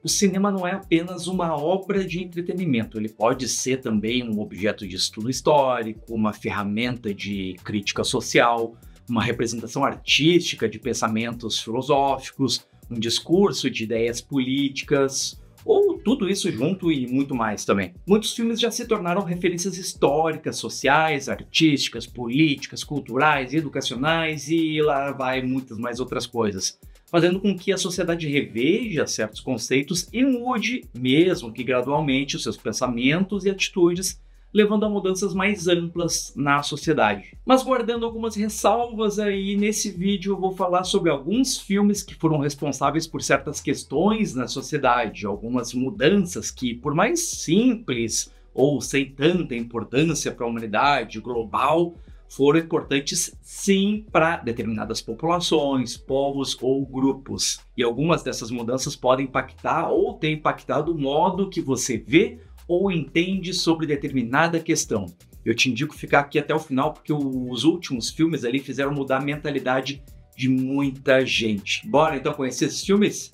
O cinema não é apenas uma obra de entretenimento, ele pode ser também um objeto de estudo histórico, uma ferramenta de crítica social, uma representação artística de pensamentos filosóficos, um discurso de ideias políticas, ou tudo isso junto e muito mais também. Muitos filmes já se tornaram referências históricas, sociais, artísticas, políticas, culturais, educacionais e lá vai muitas mais outras coisas, fazendo com que a sociedade reveja certos conceitos e mude, mesmo que gradualmente, os seus pensamentos e atitudes, levando a mudanças mais amplas na sociedade. Mas guardando algumas ressalvas aí, nesse vídeo eu vou falar sobre alguns filmes que foram responsáveis por certas questões na sociedade, algumas mudanças que, por mais simples ou sem tanta importância para a humanidade global, foram importantes sim para determinadas populações, povos ou grupos. E algumas dessas mudanças podem impactar ou ter impactado o modo que você vê ou entende sobre determinada questão. Eu te indico ficar aqui até o final porque os últimos filmes ali fizeram mudar a mentalidade de muita gente. Bora então conhecer esses filmes?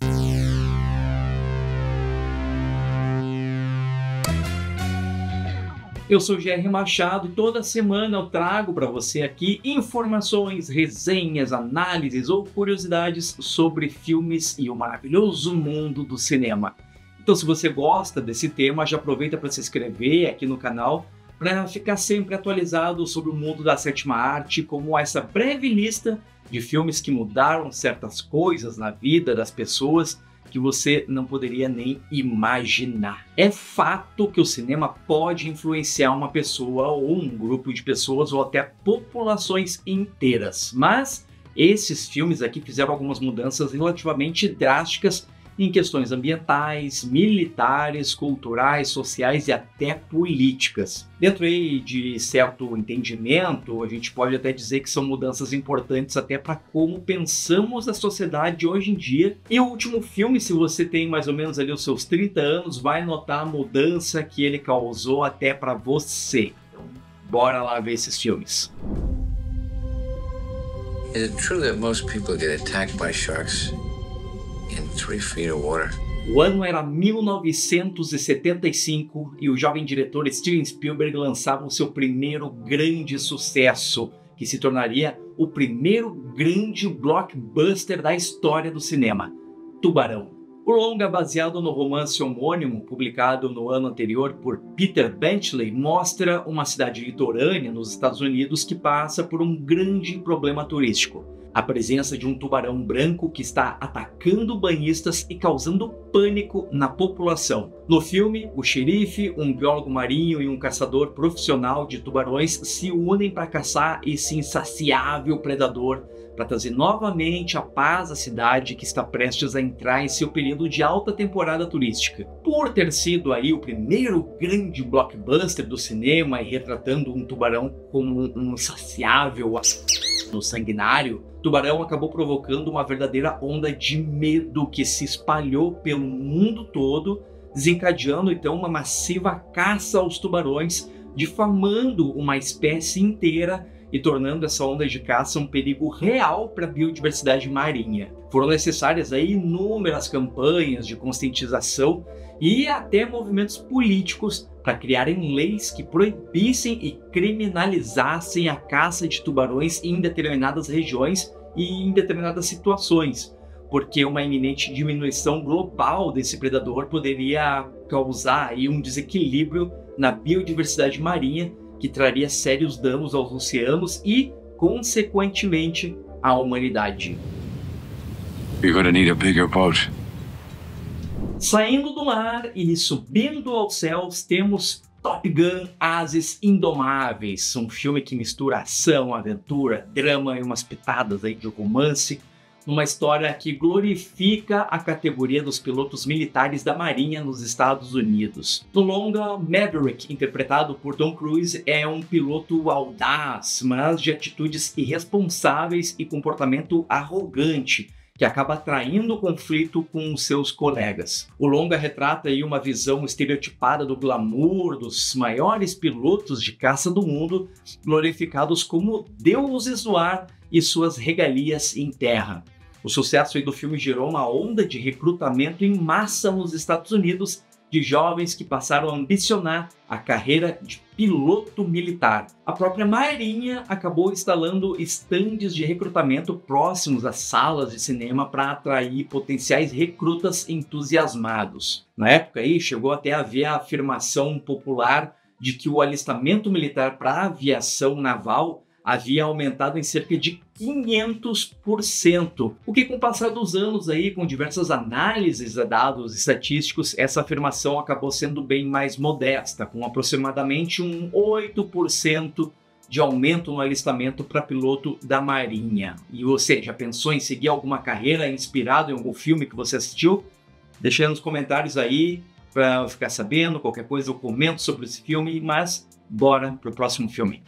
Eu sou o G.R. Machado e toda semana eu trago para você aqui informações, resenhas, análises ou curiosidades sobre filmes e o maravilhoso mundo do cinema. Então, se você gosta desse tema, já aproveita para se inscrever aqui no canal para ficar sempre atualizado sobre o mundo da sétima arte, como essa breve lista de filmes que mudaram certas coisas na vida das pessoas que você não poderia nem imaginar. É fato que o cinema pode influenciar uma pessoa ou um grupo de pessoas ou até populações inteiras, mas esses filmes aqui fizeram algumas mudanças relativamente drásticas em questões ambientais, militares, culturais, sociais e até políticas. Dentro aí de certo entendimento, a gente pode até dizer que são mudanças importantes até para como pensamos a sociedade hoje em dia. E o último filme, se você tem mais ou menos ali os seus 30 anos, vai notar a mudança que ele causou até para você. Então, bora lá ver esses filmes. Is it true that most people get attacked by sharks in 3 feet of water? O ano era 1975 e o jovem diretor Steven Spielberg lançava o seu primeiro grande sucesso, que se tornaria o primeiro grande blockbuster da história do cinema, Tubarão. O longa, baseado no romance homônimo, publicado no ano anterior por Peter Benchley, mostra uma cidade litorânea nos Estados Unidos que passa por um grande problema turístico: a presença de um tubarão branco que está atacando banhistas e causando pânico na população. No filme, o xerife, um biólogo marinho e um caçador profissional de tubarões se unem para caçar esse insaciável predador, para trazer novamente a paz à cidade que está prestes a entrar em seu período de alta temporada turística. Por ter sido aí o primeiro grande blockbuster do cinema e retratando um tubarão como um insaciável no sanguinário, Tubarão acabou provocando uma verdadeira onda de medo que se espalhou pelo mundo todo, desencadeando então uma massiva caça aos tubarões, difamando uma espécie inteira e tornando essa onda de caça um perigo real para a biodiversidade marinha. Foram necessárias aí inúmeras campanhas de conscientização e até movimentos políticos para criarem leis que proibissem e criminalizassem a caça de tubarões em determinadas regiões e em determinadas situações, porque uma iminente diminuição global desse predador poderia causar aí um desequilíbrio na biodiversidade marinha que traria sérios danos aos oceanos e, consequentemente, à humanidade. You're gonna need a bigger boat. Saindo do mar e subindo aos céus, temos Top Gun: Ases Indomáveis, um filme que mistura ação, aventura, drama e umas pitadas aí de romance, numa história que glorifica a categoria dos pilotos militares da Marinha nos Estados Unidos. No longa, Maverick, interpretado por Tom Cruise, é um piloto audaz, mas de atitudes irresponsáveis e comportamento arrogante, que acaba atraindo conflito com seus colegas. O longa retrata aí uma visão estereotipada do glamour dos maiores pilotos de caça do mundo, glorificados como deuses do ar e suas regalias em terra. O sucesso aí do filme gerou uma onda de recrutamento em massa nos Estados Unidos de jovens que passaram a ambicionar a carreira de piloto militar. A própria Marinha acabou instalando estandes de recrutamento próximos às salas de cinema para atrair potenciais recrutas entusiasmados. Na época aí chegou até a haver a afirmação popular de que o alistamento militar para a aviação naval havia aumentado em cerca de 500%, o que com o passar dos anos aí, com diversas análises a dados estatísticos, essa afirmação acabou sendo bem mais modesta, com aproximadamente um 8% de aumento no alistamento para piloto da Marinha. E você já pensou em seguir alguma carreira inspirado em algum filme que você assistiu? Deixa aí nos comentários aí para eu ficar sabendo, qualquer coisa eu comento sobre esse filme, mas bora pro próximo filme.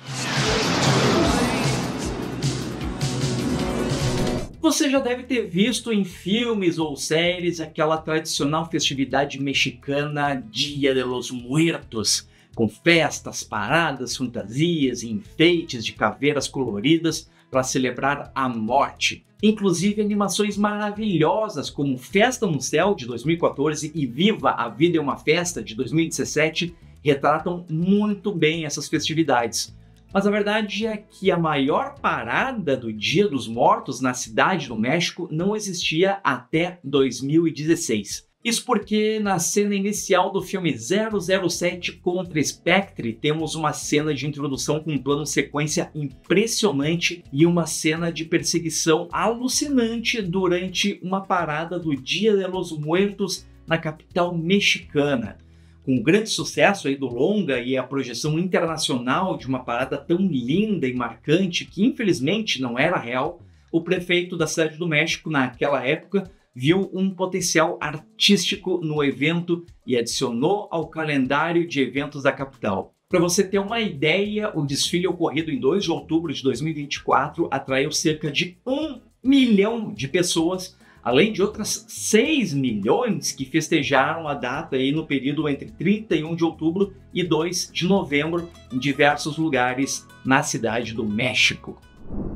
Você já deve ter visto em filmes ou séries aquela tradicional festividade mexicana Dia de los Muertos, com festas, paradas, fantasias e enfeites de caveiras coloridas para celebrar a morte. Inclusive animações maravilhosas como Festa no Céu, de 2014, e Viva, a Vida é uma Festa, de 2017, retratam muito bem essas festividades. Mas a verdade é que a maior parada do Dia dos Mortos na cidade do México não existia até 2016. Isso porque na cena inicial do filme 007 contra Spectre temos uma cena de introdução com um plano sequência impressionante e uma cena de perseguição alucinante durante uma parada do Dia de los Muertos na capital mexicana. Com o grande sucesso aí do longa e a projeção internacional de uma parada tão linda e marcante que infelizmente não era real, o prefeito da cidade do México naquela época viu um potencial artístico no evento e adicionou ao calendário de eventos da capital. Para você ter uma ideia, o desfile ocorrido em 2 de outubro de 2024 atraiu cerca de 1 milhão de pessoas, além de outras 6 milhões que festejaram a data aí no período entre 31 de outubro e 2 de novembro em diversos lugares na cidade do México.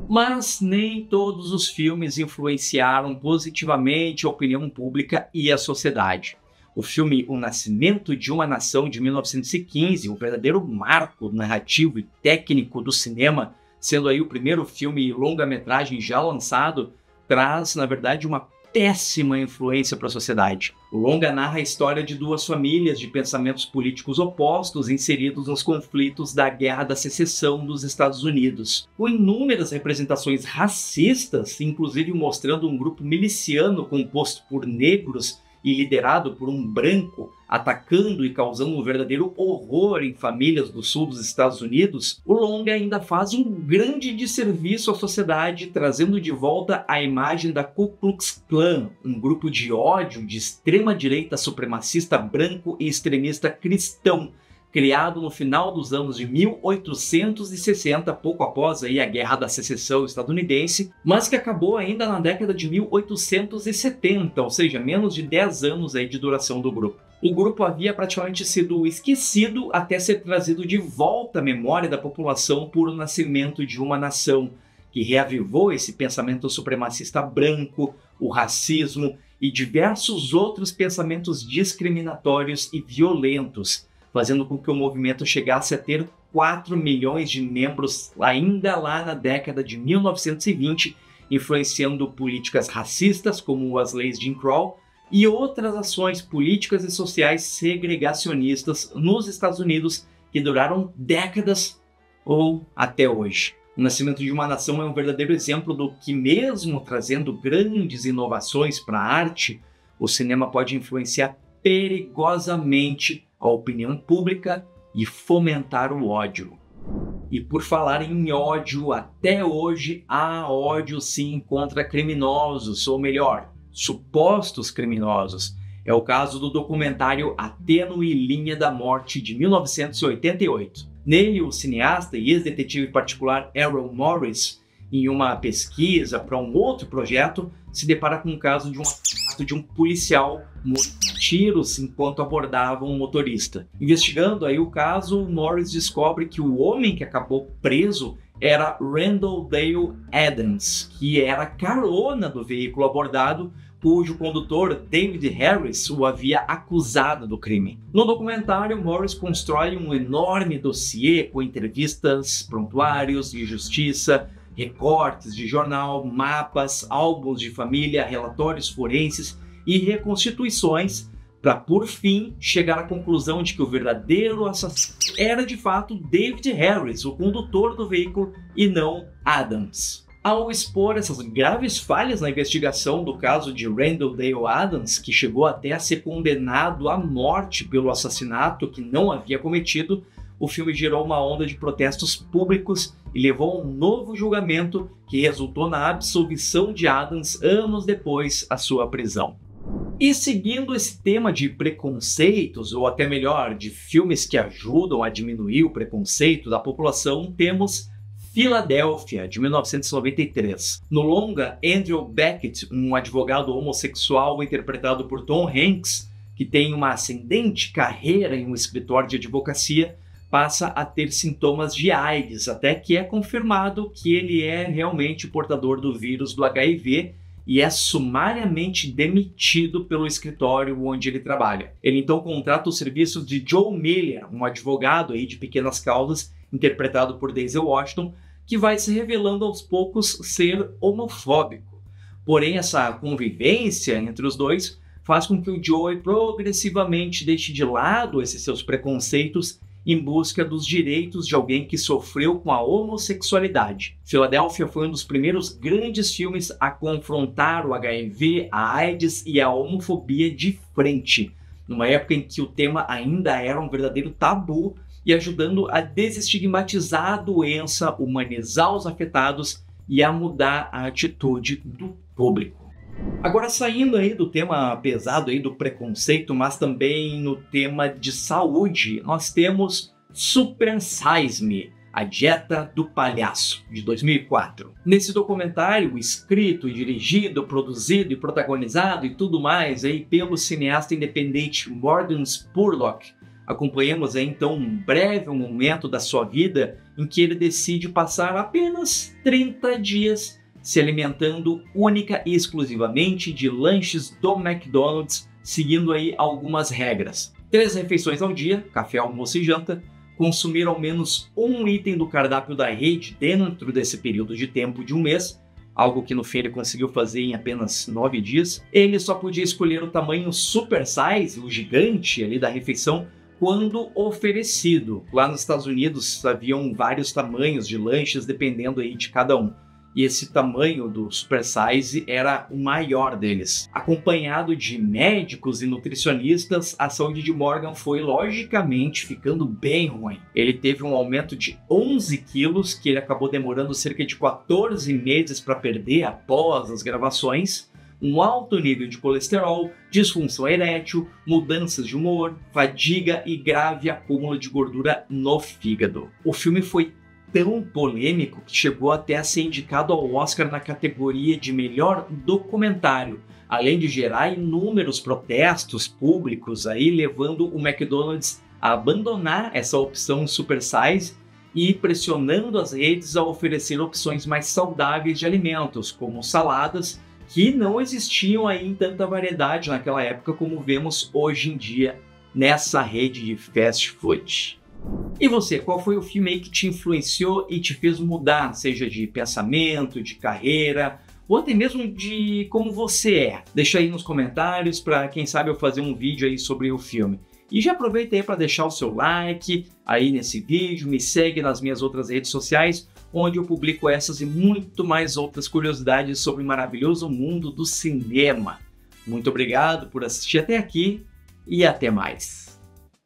Mas nem todos os filmes influenciaram positivamente a opinião pública e a sociedade. O filme O Nascimento de uma Nação, de 1915, o verdadeiro marco narrativo e técnico do cinema, sendo aí o primeiro filme longa-metragem já lançado, traz, na verdade, uma péssima influência para a sociedade. O longa narra a história de 2 famílias de pensamentos políticos opostos inseridos nos conflitos da Guerra da Secessão dos Estados Unidos, com inúmeras representações racistas, inclusive mostrando um grupo miliciano composto por negros e liderado por um branco, atacando e causando um verdadeiro horror em famílias do sul dos Estados Unidos. O longa ainda faz um grande desserviço à sociedade, trazendo de volta a imagem da Ku Klux Klan, um grupo de ódio de extrema-direita supremacista branco e extremista cristão, criado no final dos anos de 1860, pouco após aí a Guerra da Secessão estadunidense, mas que acabou ainda na década de 1870, ou seja, menos de 10 anos aí de duração do grupo. O grupo havia praticamente sido esquecido até ser trazido de volta à memória da população por O Nascimento de uma Nação, que reavivou esse pensamento supremacista branco, o racismo e diversos outros pensamentos discriminatórios e violentos, fazendo com que o movimento chegasse a ter 4 milhões de membros ainda lá na década de 1920, influenciando políticas racistas como as leis Jim Crow e outras ações políticas e sociais segregacionistas nos Estados Unidos que duraram décadas ou até hoje. O Nascimento de uma Nação é um verdadeiro exemplo do que, mesmo trazendo grandes inovações para a arte, o cinema pode influenciar perigosamente a opinião pública e fomentar o ódio. E por falar em ódio, até hoje há ódio sim contra criminosos, ou melhor, supostos criminosos. É o caso do documentário A Tênue Linha da Morte, de 1988. Nele, o cineasta e ex-detetive particular Errol Morris, em uma pesquisa para um outro projeto, se depara com o caso de um policial morto a tiros enquanto abordava um motorista. Investigando aí o caso, Morris descobre que o homem que acabou preso era Randall Dale Adams, que era a carona do veículo abordado, cujo condutor, David Harris, o havia acusado do crime. No documentário, Morris constrói um enorme dossiê com entrevistas, prontuários de justiça, recortes de jornal, mapas, álbuns de família, relatórios forenses e reconstituições, para por fim chegar à conclusão de que o verdadeiro assassino era de fato David Harris, o condutor do veículo, e não Adams. Ao expor essas graves falhas na investigação do caso de Randall Dale Adams, que chegou até a ser condenado à morte pelo assassinato que não havia cometido, o filme gerou uma onda de protestos públicos e levou a um novo julgamento que resultou na absolvição de Adams anos depois da sua prisão. E seguindo esse tema de preconceitos, ou até melhor, de filmes que ajudam a diminuir o preconceito da população, temos Filadélfia, de 1993. No longa, Andrew Beckett, um advogado homossexual interpretado por Tom Hanks, que tem uma ascendente carreira em um escritório de advocacia, passa a ter sintomas de AIDS, até que é confirmado que ele é realmente portador do vírus do HIV e é sumariamente demitido pelo escritório onde ele trabalha. Ele então contrata os serviços de Joe Miller, um advogado aí de pequenas causas, interpretado por Denzel Washington, que vai se revelando aos poucos ser homofóbico. Porém, essa convivência entre os dois faz com que o Joey progressivamente deixe de lado esses seus preconceitos em busca dos direitos de alguém que sofreu com a homossexualidade. Filadélfia foi um dos primeiros grandes filmes a confrontar o HIV, a AIDS e a homofobia de frente, numa época em que o tema ainda era um verdadeiro tabu, e ajudando a desestigmatizar a doença, humanizar os afetados e a mudar a atitude do público. Agora, saindo aí do tema pesado aí do preconceito, mas também no tema de saúde, nós temos Super Size Me, a Dieta do Palhaço, de 2004. Nesse documentário, escrito, dirigido, produzido e protagonizado e tudo mais aí pelo cineasta independente Morgan Spurlock, acompanhamos aí então um breve momento da sua vida em que ele decide passar apenas 30 dias se alimentando única e exclusivamente de lanches do McDonald's, seguindo aí algumas regras. 3 refeições ao dia, café, almoço e janta, consumir ao menos um item do cardápio da rede dentro desse período de tempo de um mês, algo que no fim ele conseguiu fazer em apenas 9 dias. Ele só podia escolher o tamanho super size, o gigante ali da refeição, quando oferecido. Lá nos Estados Unidos haviam vários tamanhos de lanches dependendo aí de cada um. E esse tamanho do super size era o maior deles. Acompanhado de médicos e nutricionistas, a saúde de Morgan foi logicamente ficando bem ruim. Ele teve um aumento de 11 quilos, que ele acabou demorando cerca de 14 meses para perder após as gravações, um alto nível de colesterol, disfunção erétil, mudanças de humor, fadiga e grave acúmulo de gordura no fígado. O filme foi tão polêmico que chegou até a ser indicado ao Oscar na categoria de melhor documentário, além de gerar inúmeros protestos públicos, aí levando o McDonald's a abandonar essa opção super size e pressionando as redes a oferecer opções mais saudáveis de alimentos, como saladas, que não existiam aí em tanta variedade naquela época como vemos hoje em dia nessa rede de fast food. E você, qual foi o filme aí que te influenciou e te fez mudar, seja de pensamento, de carreira, ou até mesmo de como você é? Deixa aí nos comentários para quem sabe eu fazer um vídeo aí sobre o filme. E já aproveita aí para deixar o seu like aí nesse vídeo, me segue nas minhas outras redes sociais, onde eu publico essas e muito mais outras curiosidades sobre o maravilhoso mundo do cinema. Muito obrigado por assistir até aqui e até mais.